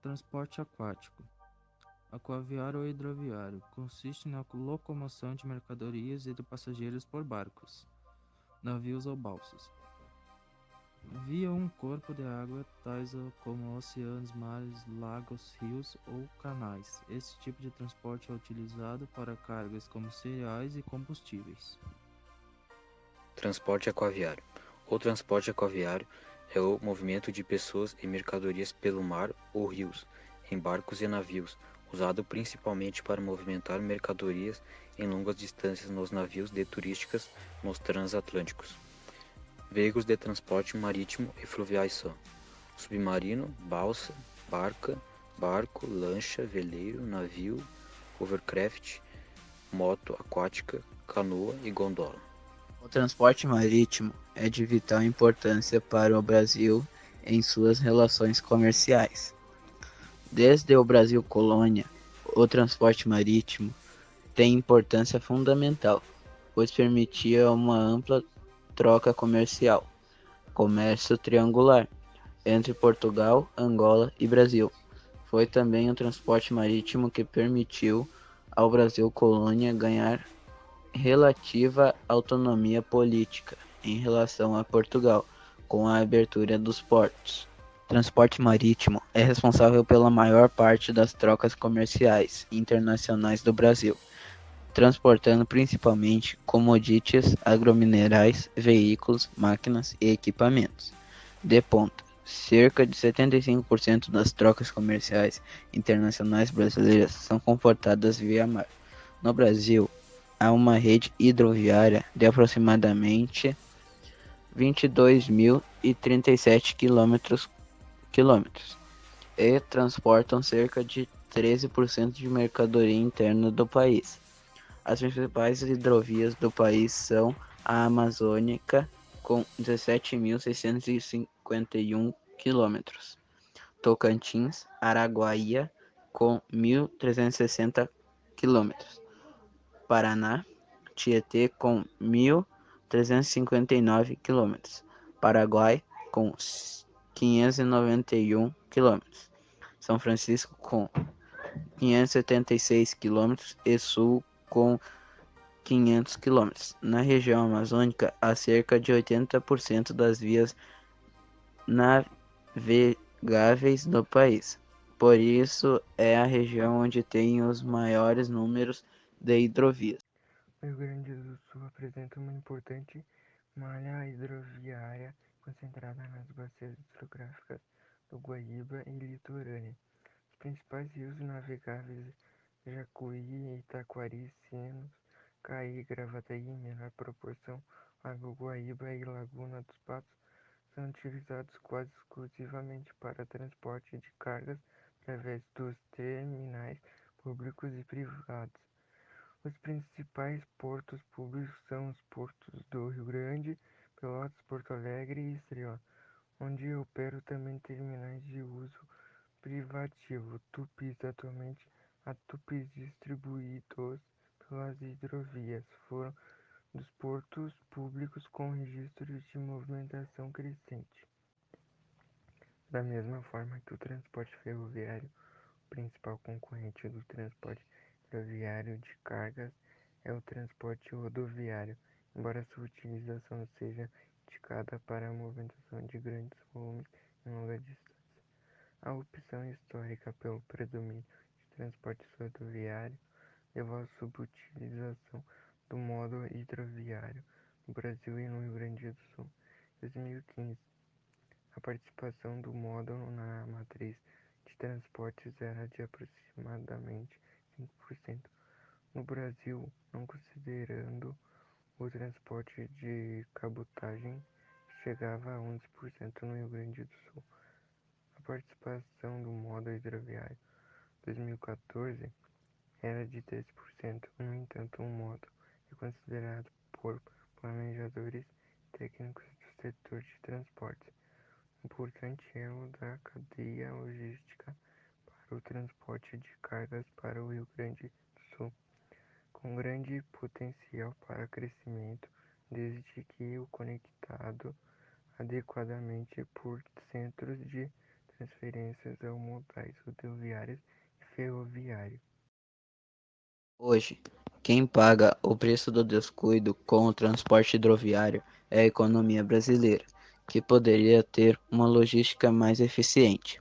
transporte aquático, aquaviário ou hidroviário. Consiste na locomoção de mercadorias e de passageiros por barcos, navios ou balsas, via um corpo de água, tais como oceanos, mares, lagos, rios ou canais. Esse tipo de transporte é utilizado para cargas como cereais e combustíveis. Transporte aquaviário. O transporte aquaviário é o movimento de pessoas e mercadorias pelo mar ou rios, em barcos e navios, usado principalmente para movimentar mercadorias em longas distâncias nos navios de turísticas nos transatlânticos. Veículos de transporte marítimo e fluviais são submarino, balsa, barca, barco, lancha, veleiro, navio, hovercraft, moto aquática, canoa e gondola. O transporte marítimo é de vital importância para o Brasil em suas relações comerciais. Desde o Brasil colônia, o transporte marítimo tem importância fundamental, pois permitia uma ampla troca comercial, comércio triangular, entre Portugal, Angola e Brasil. Foi também o transporte marítimo que permitiu ao Brasil colônia ganhar relativa autonomia política em relação a Portugal, com a abertura dos portos. O transporte marítimo é responsável pela maior parte das trocas comerciais internacionais do Brasil, transportando principalmente commodities agrominerais, veículos, máquinas e equipamentos. De ponta, cerca de 75% das trocas comerciais internacionais brasileiras são comportadas via mar. No Brasil, há uma rede hidroviária de aproximadamente 22.037 quilômetros e transportam cerca de 13% de mercadoria interna do país. As principais hidrovias do país são a Amazônica, com 17.651 quilômetros, Tocantins, Araguaia, com 1.360 quilômetros, Paraná, Tietê, com 1.359 quilômetros, Paraguai, com 591 quilômetros, São Francisco, com 576 quilômetros e Sul, com 500 quilômetros. Na região amazônica, há cerca de 80% das vias navegáveis do país. Por isso, é a região onde tem os maiores números de hidrovias. O Rio Grande do Sul apresenta uma importante malha hidroviária concentrada nas bacias hidrográficas do Guaíba e litorânea. Os principais rios navegáveis Jacuí, Itaquari, Sinos, Caí, Gravataí, em menor proporção, Lago Guaíba e Laguna dos Patos, são utilizados quase exclusivamente para transporte de cargas através dos terminais públicos e privados. Os principais portos públicos são os portos do Rio Grande, Pelotas, Porto Alegre e Estrela, onde operam também terminais de uso privativo, Tupis. Atualmente, a Tupis, distribuídos pelas hidrovias, foram dos portos públicos com registros de movimentação crescente. Da mesma forma que o transporte ferroviário, o principal concorrente do transporte rodoviário de cargas é o transporte rodoviário, embora sua utilização seja indicada para a movimentação de grandes volumes em longa distância. A opção histórica pelo predomínio de transporte rodoviário levou à subutilização do modo hidroviário no Brasil e no Rio Grande do Sul. Em 2015, a participação do modo na matriz de transportes era de aproximadamente 5%. No Brasil, não considerando o transporte de cabotagem, chegava a 11% no Rio Grande do Sul. A participação do modo hidroviário em 2014 era de 13%. No entanto, o modo é considerado por planejadores técnicos do setor de transportes importante elo da cadeia logística para o transporte de cargas para o Rio Grande do Sul, com grande potencial para crescimento, desde que conectado adequadamente por centros de transferências ao modais rodoviários e ferroviário. Hoje, quem paga o preço do descuido com o transporte hidroviário é a economia brasileira, que poderia ter uma logística mais eficiente.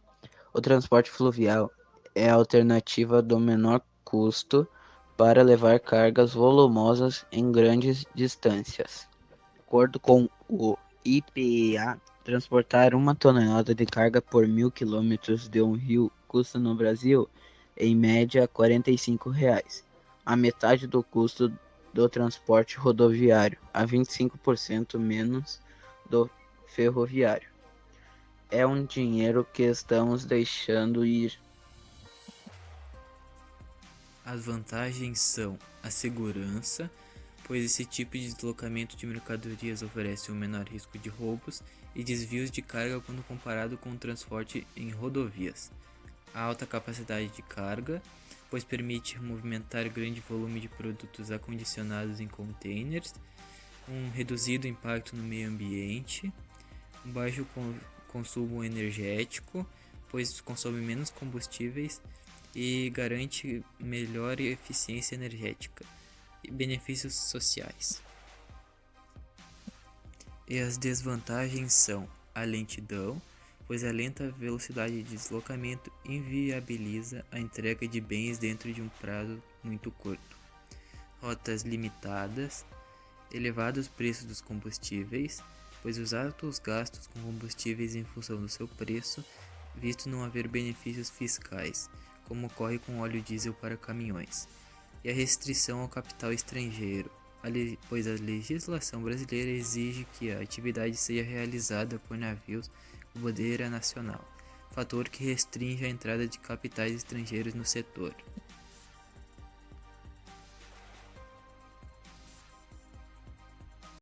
O transporte fluvial é a alternativa do menor custo para levar cargas volumosas em grandes distâncias. De acordo com o IPEA, transportar 1 tonelada de carga por 1.000 quilômetros de um rio custa no Brasil, em média, R$ 45, a metade do custo do transporte rodoviário, a 25% menos do ferroviário. É um dinheiro que estamos deixando ir. As vantagens são a segurança, pois esse tipo de deslocamento de mercadorias oferece um menor risco de roubos e desvios de carga quando comparado com o transporte em rodovias. A alta capacidade de carga, pois permite movimentar grande volume de produtos acondicionados em containers, um reduzido impacto no meio ambiente, um baixo consumo energético, pois consome menos combustíveis e garante melhor eficiência energética e benefícios sociais. E as desvantagens são a lentidão, pois a lenta velocidade de deslocamento inviabiliza a entrega de bens dentro de um prazo muito curto. Rotas limitadas, elevados preços dos combustíveis, pois os altos gastos com combustíveis em função do seu preço, visto não haver benefícios fiscais, como ocorre com óleo diesel para caminhões, e a restrição ao capital estrangeiro, pois a legislação brasileira exige que a atividade seja realizada por navios com bandeira nacional, fator que restringe a entrada de capitais estrangeiros no setor.